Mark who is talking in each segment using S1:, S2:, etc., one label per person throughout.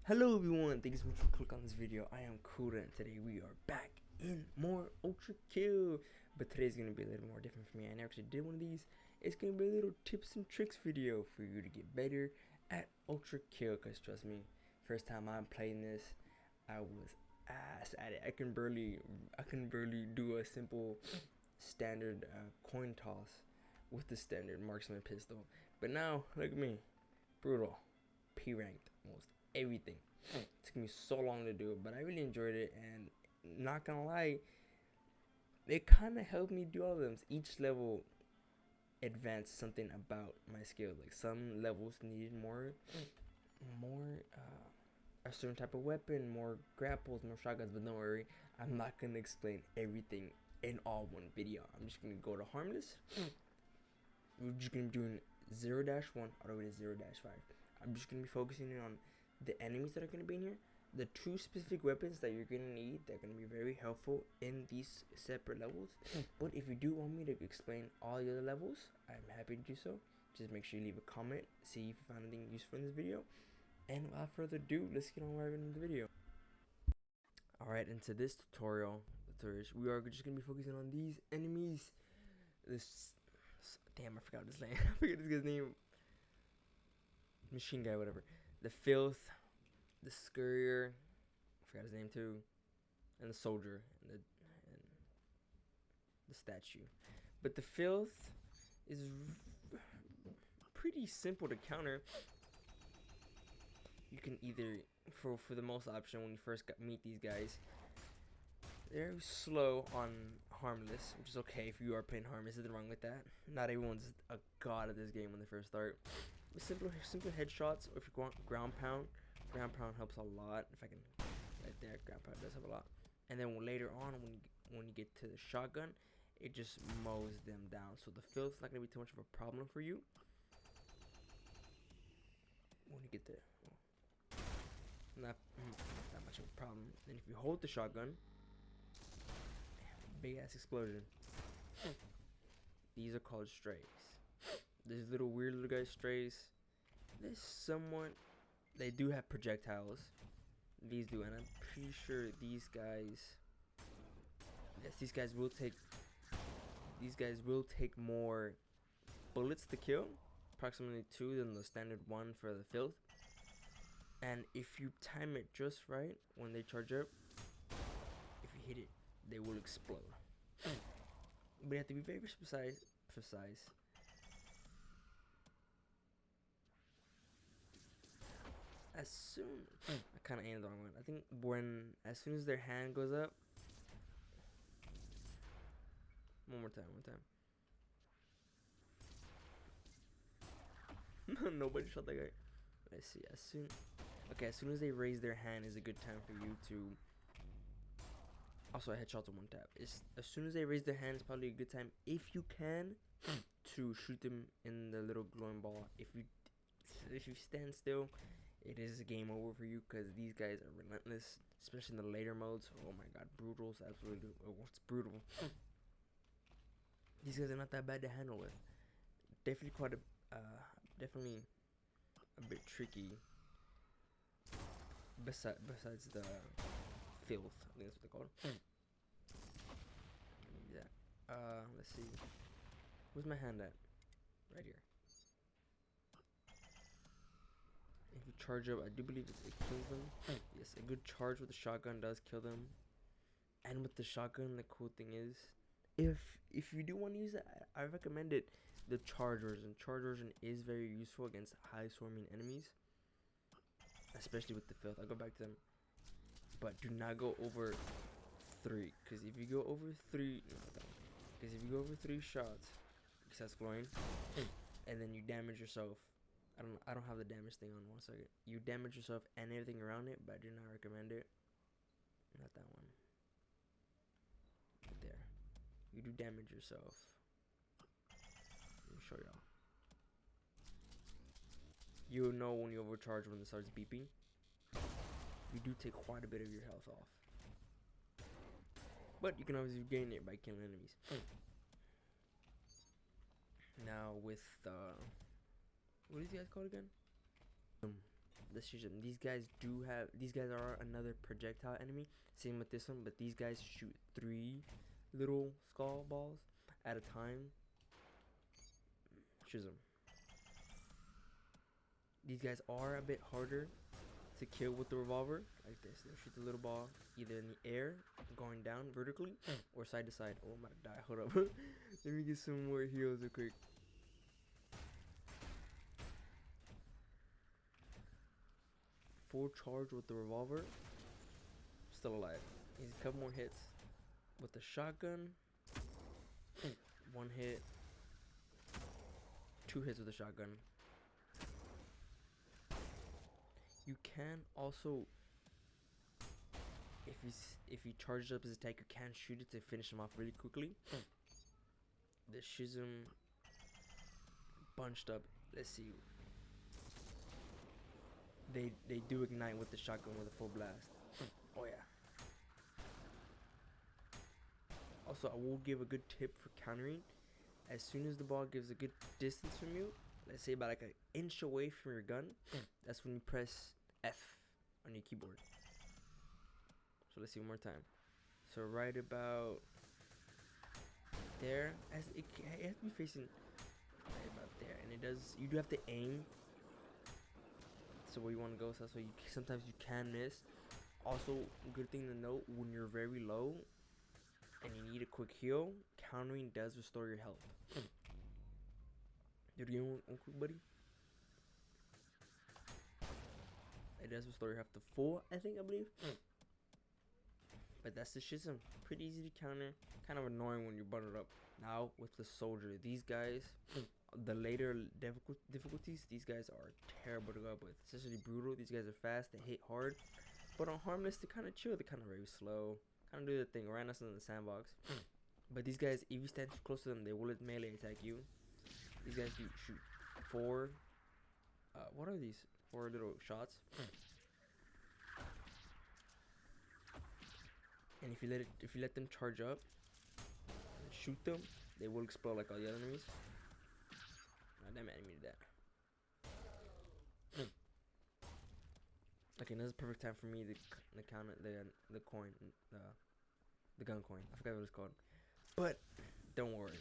S1: Hello everyone, thank you so much for clicking on this video. I am Kuda and today we are back in more Ultra Kill. But today's going to be a little more different for me. I never actually did one of these. It's going to be a little tips and tricks video for you to get better at Ultra Kill. Because trust me, first time I'm playing this, I was ass at it. I can barely do a simple standard coin toss with the standard Marksman pistol. But now, look at me, brutal, P ranked, almost everything. It took me so long to do it, but I really enjoyed it, and not gonna lie, it kind of helped me do all of them. Each level advanced something about my skill. Like some levels needed more a certain type of weapon, more grapples, more shotguns. But don't worry, I'm not gonna explain everything in all one video. I'm just gonna go to harmless. We're just gonna be doing 0-1 all the way to 0-5. I'm just gonna be focusing on the enemies that are going to be in here, the two specific weapons that you're going to need. They're going to be very helpful in these separate levels. But if you do want me to explain all the other levels, I'm happy to do so. Just make sure you leave a comment, see if you found anything useful in this video. And without further ado, let's get on right into the video. Alright, into this tutorial, we are just going to be focusing on these enemies. Damn, I forgot his name. I forget this guy's name. Machine guy, whatever. The Filth, the Scurrier, I forgot his name too, and the Soldier, and the statue. But the Filth is pretty simple to counter. You can either, for the most option when you first meet these guys, they're slow on harmless, which is okay if you are playing harmless. There's nothing wrong with that. Not everyone's a god at this game when they first start. Simple headshots, or if you want ground pound helps a lot. If I can, right there, ground pound does help a lot. And then later on, when you get to the shotgun, it just mows them down. So the Filth's not gonna be too much of a problem for you. When you get there, not that much of a problem. And if you hold the shotgun, big ass explosion. These are called strays. There's little weird little guys, strays. There's somewhat, they do have projectiles. These do, and I'm pretty sure these guys, yes, these guys will take more bullets to kill, approximately 2 than the standard 1 for the Filth. And if you time it just right when they charge up, if you hit it, they will explode. But you have to be very precise. As soon, I kind of aimed the wrong one. I think as soon as their hand goes up, one more time. Nobody shot that guy. Let's see. As soon as they raise their hand is a good time for you to. Also, I headshots on one tap. As soon as they raise their hand, it's probably a good time, if you can, to shoot them in the little glowing ball. If you stand still, it is a game over for you, because these guys are relentless, especially in the later modes. Oh my god, brutals, absolutely. Oh, it's brutal. These guys are not that bad to handle with. Definitely definitely a bit tricky. Besides the Filth, I think that's what they're called. Yeah. Let's see. Where's my hand at? Right here. If you charge up, I do believe it kills them. Yes, a good charge with the shotgun does kill them. And with the shotgun, the cool thing is, if you do want to use it, I recommend it. The charge version. Charge version is very useful against high swarming enemies, especially with the Filth. I'll go back to them. But do not go over 3, because if you go over 3, shots, it starts glowing, and then you damage yourself. I don't have the damage thing on. 1 second. You damage yourself and everything around it, but I do not recommend it. Not that one. Right there. You do damage yourself. Let me show y'all. You'll know when you overcharge when it starts beeping. You do take quite a bit of your health off, but you can always gain it by killing enemies. Now with what is these guys called again? The Schism. These guys are another projectile enemy. Same with this one, but these guys shoot 3 little skull balls at a time. Schism. These guys are a bit harder to kill with the revolver, like this. They'll shoot the little ball either in the air, going down vertically, or side to side. Oh, I'm about to die. Hold up. Let me get some more heals real quick. Full charge with the revolver. Still alive. He's a couple more hits with the shotgun. 1 hit. 2 hits with the shotgun. You can also, if he charges up his attack, you can shoot it to finish him off really quickly. The Schism bunched up. Let's see. They do ignite with the shotgun with a full blast. Oh yeah. Also, I will give a good tip for countering. As soon as the ball gives a good distance from you, let's say about like an inch away from your gun, that's when you press F on your keyboard. So let's see one more time. So right about there, as it has to be facing right about there, and it does. You do have to aim. So where you want to go. So that's why sometimes you can miss. Also, good thing to note, when you're very low and you need a quick heal, countering does restore your health. Did you get one quick, buddy? It does restore your health to full, I believe. But that's the Schism. Pretty easy to counter. Kind of annoying when you bundle up. Now with the soldier, these guys, the later difficulties, these guys are terrible to go up with. Especially brutal. These guys are fast. They hit hard. But on harmless, they kind of chill. They're kind of very slow. Kind of do the thing around us in the sandbox. But these guys, if you stand too close to them, they will melee attack you. These guys do shoot 4. What are these? 4 little shots. And if you let them charge up and shoot them, they will explode like all the other enemies. Oh, damn it, I needed that. Okay, this is perfect time for me to count the coin, the gun coin. I forgot what it's called. But don't worry.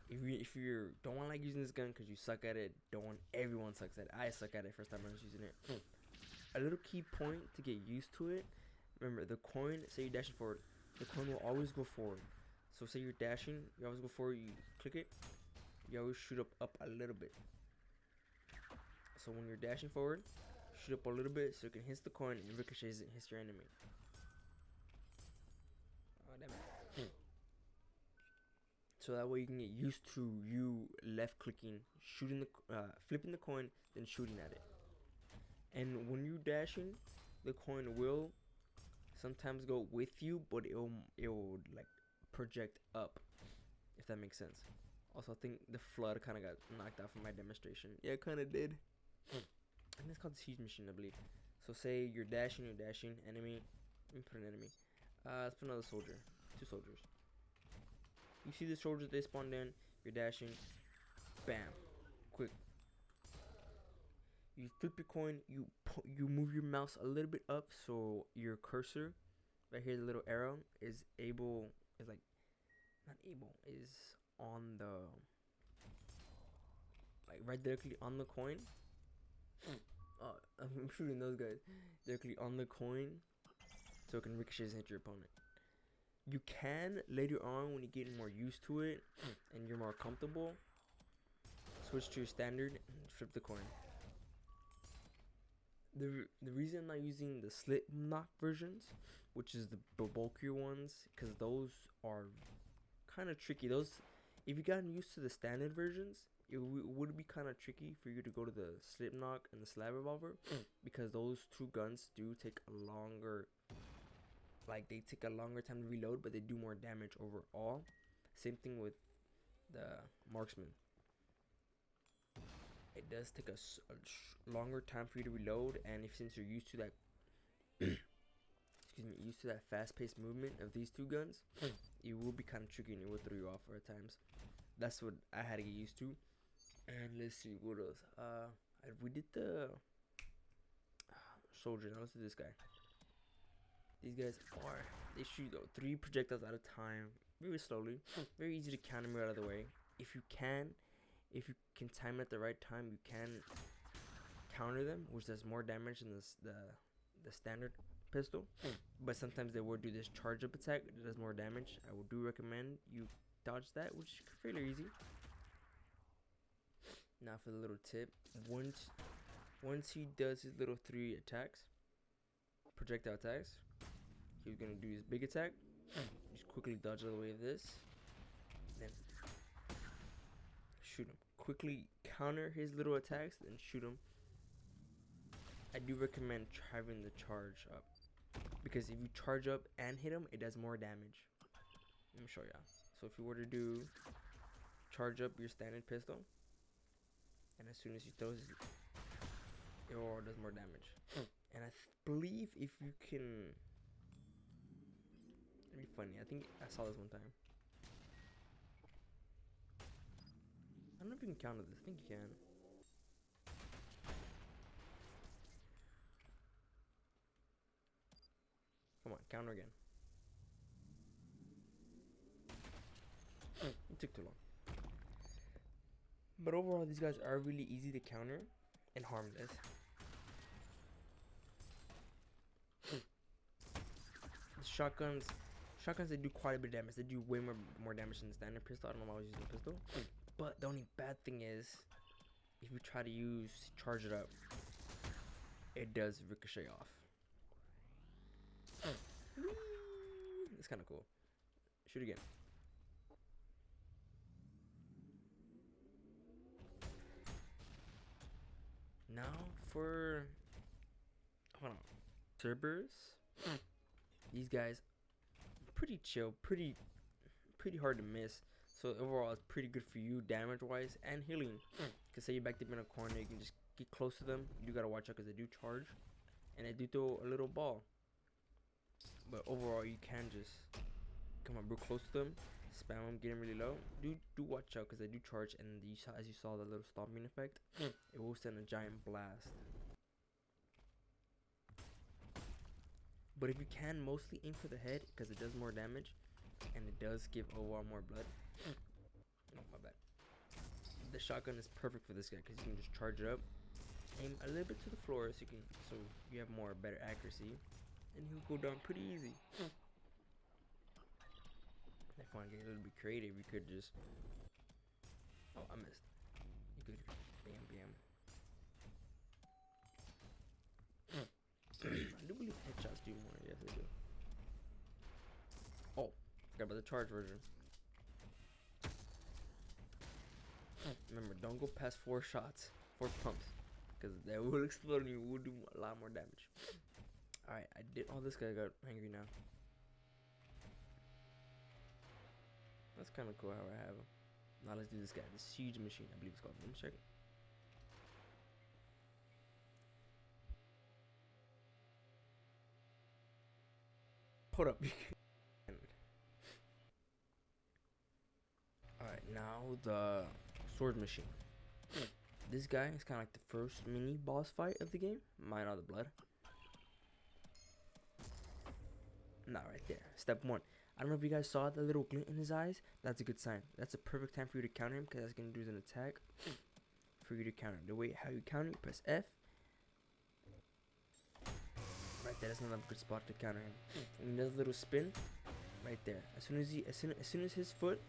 S1: If you don't want to like using this gun because you suck at it, everyone sucks at it. I suck at it first time I was using it. A little key point to get used to it. Remember, the coin, say you're dashing forward, the coin will always go forward. So say you're dashing, you always go forward, you click it, you always shoot up a little bit. So when you're dashing forward, shoot up a little bit so it can hit the coin and ricochets it and hits your enemy. Oh, damn it. So that way you can get used to you left clicking, shooting flipping the coin, then shooting at it. And when you dashing, the coin will sometimes go with you, but it will like project up, if that makes sense. Also, I think the flood kind of got knocked out from my demonstration. Yeah, it kind of did. And it's called the siege machine, I believe. So say you're dashing, enemy. Let me put an enemy. Let's put another soldier. 2 soldiers. You see the soldiers, they spawned in. You're dashing. Bam. Quick. You flip your coin. You move your mouse a little bit up so your cursor, right here, the little arrow, is on the, like right directly on the coin. I'm shooting those guys directly on the coin so it can ricochet and hit your opponent. You can later on, when you get more used to it and you're more comfortable, switch to your standard and flip the coin. The reason I'm not using the slip knock versions, which is the bulkier ones, because those are kind of tricky. Those, if you gotten used to the standard versions, it would be kind of tricky for you to go to the slip knock and the slab revolver, because those 2 guns do take a longer, they take a longer time to reload, but they do more damage overall. Same thing with the Marksman. It does take a longer time for you to reload, and since you're used to that, used to that fast-paced movement of these 2 guns, it will be kind of tricky and it will throw you off at times. That's what I had to get used to. And let's see what else. We did the soldier. Now let's do this guy. These guys they shoot 3 projectiles at a time, very slowly. Very easy to counter me out of the way. If you can time it at the right time, you can counter them, which does more damage than the standard pistol. But sometimes they will do this charge up attack that does more damage. I would do recommend you dodge that, which is fairly easy. Now for the little tip, once he does his little 3 attacks, projectile attacks, he's gonna do his big attack. Just quickly dodge out of the way of this, then shoot him. Quickly counter his little attacks, then shoot him. I do recommend having the charge up, because if you charge up and hit him, it does more damage. Let me show ya. So if you were to do charge up your standard pistol, and as soon as he throws it does more damage. And I believe if you can, it'd be funny. I think I saw this one time. I don't know if you can counter this. I think you can. Come on, counter again. It took too long. But overall, these guys are really easy to counter and harmless. Shotguns, they do quite a bit of damage. They do way more damage than the standard pistol. I don't know why I was using the pistol. But the only bad thing is, if you try to charge it up, it does ricochet off. It's kind of cool. Shoot again. Now for, hold on, Cerberus. These guys, pretty chill, pretty hard to miss. So overall, it's pretty good for you damage-wise and healing. Cause say you backed up in a corner, you can just get close to them. You gotta watch out because they do charge, and they do throw a little ball. But overall, you can just come up real close to them, spam them, get them really low. Do watch out because they do charge, and as you saw the little stomping effect, it will send a giant blast. But if you can, mostly aim for the head because it does more damage, and it does give overall more blood. Oh, my bad. The shotgun is perfect for this guy because you can just charge it up, aim a little bit to the floor so you have better accuracy, and he'll go down pretty easy. If you want to get a little bit creative, you could just, oh, I missed. You could bam. I do believe headshots do more. Yes, they do. Oh, forgot about the charge version. Remember, don't go past 4 shots, 4 pumps, because that will explode and you will do a lot more damage. Alright, I did all this guy got angry now. That's kind of cool how I have him. Now let's do this guy, the siege machine, I believe it's called. Let me check. Hold up. Alright, now the sword machine. This guy is kind of like the first mini boss fight of the game. Mine all the blood. Not right there. Step 1. I don't know if you guys saw the little glint in his eyes. That's a good sign. That's a perfect time for you to counter him because that's going to do an attack for you to counter. The way how you counter, press F. Right there, that's another good spot to counter him. When he does a little spin, right there. As soon as his foot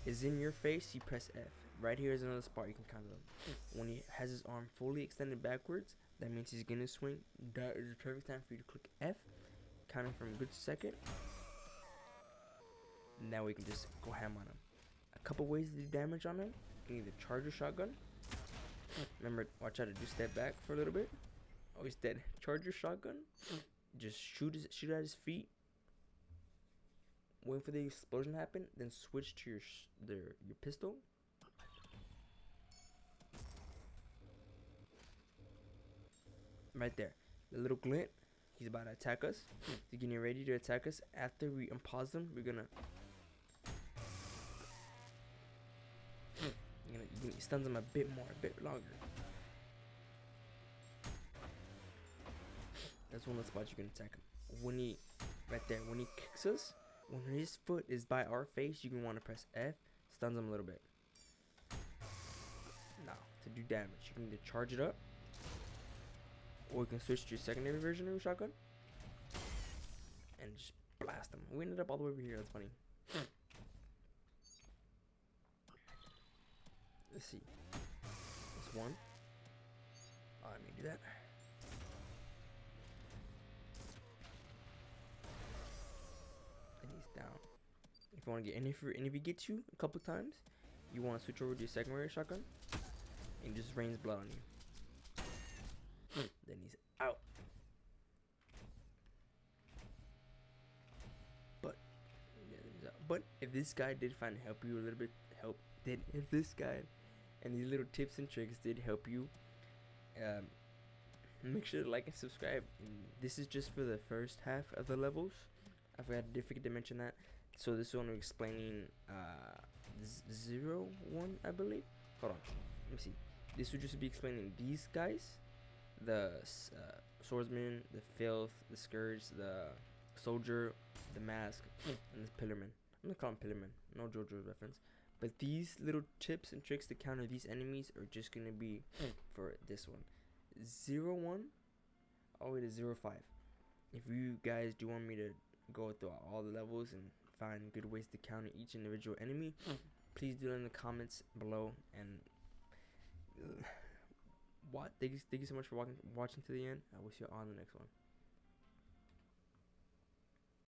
S1: is in your face, you press F. Right here is another spot you can counter him. When he has his arm fully extended backwards, that means he's gonna swing. That is the perfect time for you to click F, counter from a good second. Now we can just go ham on him. A couple ways to do damage on him. You can either charge your shotgun. Remember, watch out to do step back for a little bit. Oh, he's dead. Charge your shotgun. Just shoot at his feet. Wait for the explosion to happen. Then switch to your pistol. Right there. The little glint. He's about to attack us. He's getting ready to attack us. After we unpause him, we're gonna. He stuns him a bit longer. one of the spots you can attack him. When he, right there, when he kicks us, when his foot is by our face, you can want to press F, stuns him a little bit. Now, to do damage, you can either charge it up, or you can switch to your secondary version of your shotgun, and just blast him. We ended up all the way over here, that's funny. Let's see. That's one. Let me do that. And he's down. If you want to get any, if he gets you a couple times, you want to switch over to your secondary shotgun, and just rains blood on you. Then he's out. But yeah, then he's out. But if this guy did find help you a little bit, if this guy and these little tips and tricks did help you, make sure to like and subscribe. And this is just for the first half of the levels. I forgot to mention that. So this one we're explaining 0-1, I believe. Hold on, let me see. This would just be explaining these guys, the swordsman, the filth, the scourge, the soldier, the mask, and the pillarman. I'm gonna call him pillarman, no JoJo reference. But these little tips and tricks to counter these enemies are just gonna be for this one. 0-1 all the way to 0-5. If you guys do want me to go through all the levels and find good ways to counter each individual enemy, please do it in the comments below. And thank you so much for watching to the end. I wish you all in the next one.